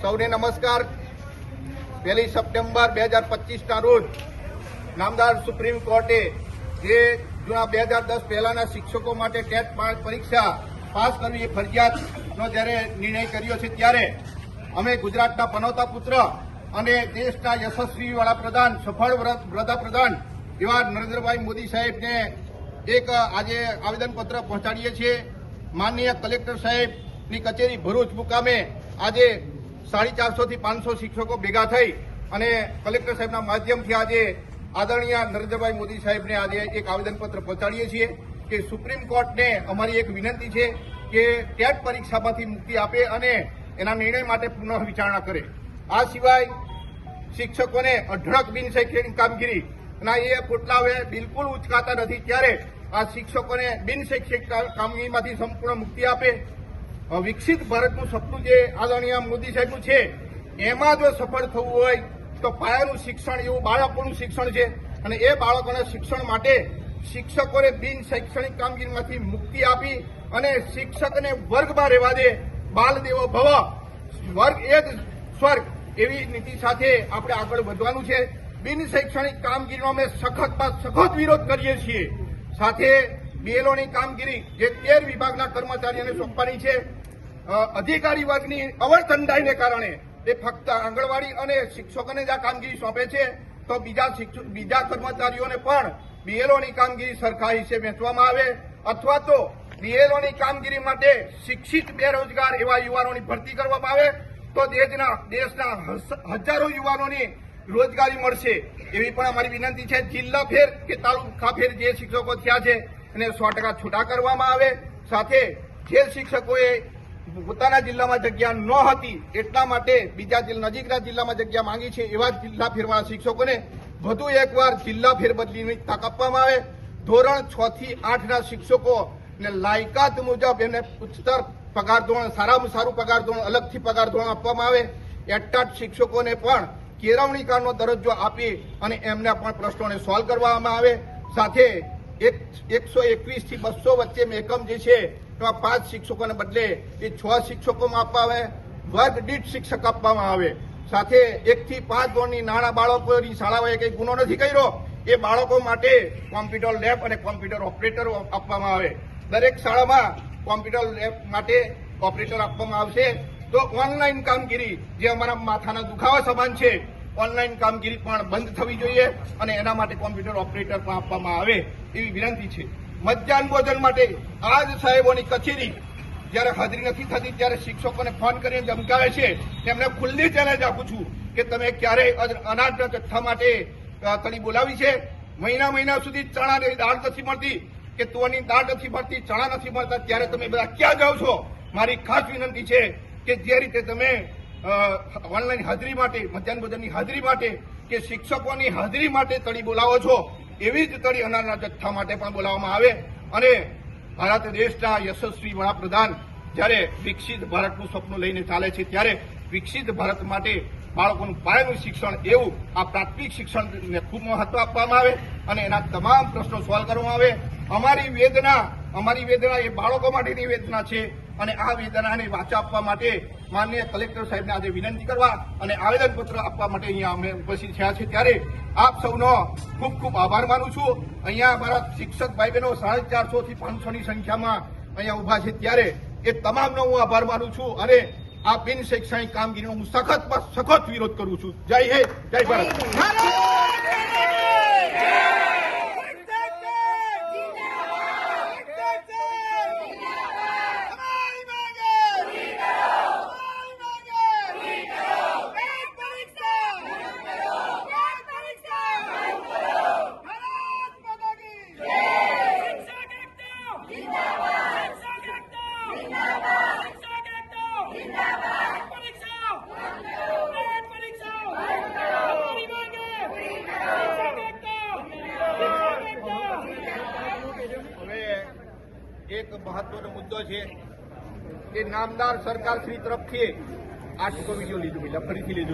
સૌને નમસ્કાર। 1 સપ્ટેમ્બર 2025ના રોજ નામદાર સુપ્રીમ કોર્ટે જે જૂના 2010 પહેલાના શિક્ષકો માટે ટેટ પરીક્ષા પાસ કરવી એ ફરજિયાતનો જ્યારે નિર્ણય કર્યો છે, ત્યારે અમે ગુજરાતના પનોતા પુત્ર અને દેશના યશસ્વી વડાપ્રધાન, સફળ વડાપ્રધાન એવા નરેન્દ્રભાઈ મોદી સાહેબને એક આજે આવેદનપત્ર પહોંચાડીએ છીએ। માનનીય કલેક્ટર સાહેબની કચેરી ભરૂચ મુકામે આજે 450 થી 500 શિક્ષકો ભેગા થઈ અને કલેક્ટર સાહેબના માધ્યમથી આજે આદરણીય નરેન્દ્રભાઈ મોદી સાહેબને આજે એક આવેદનપત્ર પહોંચાડીએ છીએ કે સુપ્રીમ કોર્ટને અમારી એક વિનંતી છે કે ટેટ પરીક્ષામાંથી મુક્તિ આપે અને એના નિર્ણય માટે પુનઃ વિચારણા કરે। આ સિવાય શિક્ષકોને અઢળક બિન શૈક્ષણિક કામગીરી ના એ પોટલા હવે બિલકુલ ઉચકાતા નથી, ત્યારે આ શિક્ષકોને બિન શૈક્ષણિક કામગીરીમાંથી સંપૂર્ણ મુક્તિ આપે। વિકસિત ભારતનું સપનું જે આદરણીય મોદી સાહેબનું છે, એમાં જો સફળ થવું હોય તો પાયાનું શિક્ષણ એવું બાળકોનું શિક્ષણ છે અને એ બાળકોના શિક્ષણ માટે શિક્ષકોને બિન શૈક્ષણિક કામગીરીમાંથી મુક્તિ આપી અને શિક્ષકને વર્ગમાં રહેવા દે। બાલ દેવો ભવ, વર્ગ એ જ સ્વર્ગ એવી નીતિ સાથે આપણે આગળ વધવાનું છે। બિન શૈક્ષણિક કામગીરીનો અમે સખત વિરોધ કરીએ છીએ। સાથે બીએલઓની કામગીરી જે 13 વિભાગના કર્મચારીઓને સોંપવાની છે, અધિકારી વર્ગની અવરચંદાઈને કારણે એ ફક્ત આંગણવાડી અને શિક્ષકોને જ આ કામગીરી સોંપે છે, તો બીજા કર્મચારીઓને પણ બીએલઓની કામગીરી સરખા હિસ્સે વહેંચવામાં આવે અથવા તો બીએલઓની કામગીરી માટે શિક્ષિત બેરોજગાર એવા યુવાનોની ભરતી કરવામાં આવે તો દેશના હજારો યુવાનોની રોજગારી મળશે, એવી પણ અમારી વિનંતી છે। જિલ્લા ફેર કે તાલુકા ફેર જે શિક્ષકો થયા છે એને 100% છૂટા કરવામાં આવે। સાથે જે શિક્ષકોએ પોતાના જિલ્લામાં જગ્યા ન હતી એટલા માટે બીજા નજીકના જિલ્લામાં જગ્યા માંગી છે, એવા જિલ્લા ફેરવાળા શિક્ષકોને વધુ એકવાર જિલ્લા ફેરબદલીની તક આપવામાં આવે। ધોરણ 6 થી 8ના શિક્ષકોને લાયકાત મુજબ એમને ઉચ્ચતર પગાર ધોરણ, સારામાં સારું પગાર ધોરણ, અલગથી પગાર ધોરણ આપવામાં આવે। એટાટ શિક્ષકોને પણ કેળવણીકારનો દરજ્જો આપી અને એમના પણ પ્રશ્નોને સોલ્વ કરવામાં આવે। સાથે 121 થી 200 વચ્ચે એકમ જે છે એમાં 5 શિક્ષકોને બદલે એ 6 શિક્ષકોમાં આપવામાં આવે, વર્ગ દીઠ શિક્ષક આપવામાં આવે। સાથે 1 થી 5 ધોરણની નાના બાળકોની શાળાઓએ કંઈ ગુનો નથી કર્યો એ બાળકો માટે કોમ્પ્યુટર લેબ અને કોમ્પ્યુટર ઓપરેટર આપવામાં આવે। દરેક શાળામાં કોમ્પ્યુટર લેબ માટે ઓપરેટર આપવામાં આવશે। તો ઓનલાઈન કામગીરી જે અમારા માથાના દુખાવા સમાન છે, ઓનલાઈન કામગીરી પણ બંધ થવી જોઈએ અને એના માટે કોમ્પ્યુટર ઓપરેટર પણ આપવામાં આવે એવી વિનંતી છે। મધ્યાહન ભોજન માટે આજ સાહેબોની કચેરી જ્યારે હાજરી નથી થતી ત્યારે શિક્ષકોને ફોન કરીને ધમકાવે છે। તેમને ખુલ્લી ચેલેન્જ આપું છું કે તમે ક્યારેય અનાજના જથ્થા માટે તળી બોલાવી છે? મહિના સુધી ચણાની દાળ નથી મળતી કે તુવેરની દાળ નથી મળતી, ચણા નથી મળતા, ત્યારે તમે બધા ક્યાં જાઓ છો? મારી ખાસ વિનંતી છે કે જે રીતે તમે ઓનલાઈન હાજરી માટે, મધ્યાહન ભોજનની હાજરી માટે કે શિક્ષકોની હાજરી માટે તળી બોલાવો છો, એવી જ તળી અનાજના જથ્થા માટે પણ બોલાવવામાં આવે। અને ભારત દેશના યશસ્વી વડાપ્રધાન જ્યારે વિકસિત ભારતનું સપનું લઈને ચાલે છે, ત્યારે વિકસિત ભારત માટે બાળકોનું પાયાનું શિક્ષણ એવું આ પ્રાથમિક શિક્ષણને ખૂબ મહત્વ આપવામાં આવે અને એના તમામ પ્રશ્નો સોલ્વ કરવામાં આવે। અમારી વેદના એ બાળકો માટેની વેદના છે અને આ વેદનાને વાચા આપવા માટે માનનીય કલેક્ટર સાહેબને આજે વિનંતી કરવા અને આવેદનપત્ર આપવા માટે અહીંયા અમે ઉપસ્થિત થયા છે। ત્યારે આપ સૌનો ખૂબ ખૂબ આભાર માનું છું। અહીંયા અમારા શિક્ષક ભાઈ બહેનો 450 થી 500ની સંખ્યામાં અહીંયા ઉભા છે, ત્યારે એ તમામનો હું આભાર માનું છું અને આ બિન શૈક્ષણિક કામગીરીનો હું સખત વિરોધ કરું છું। જય હિન્દ, જય ભારત। એક મહત્વનો મુદ્દો છે કે નામદાર સરકાર શ્રી તરફથી આ વિડીયો લીધું, ફરીથી લીધું।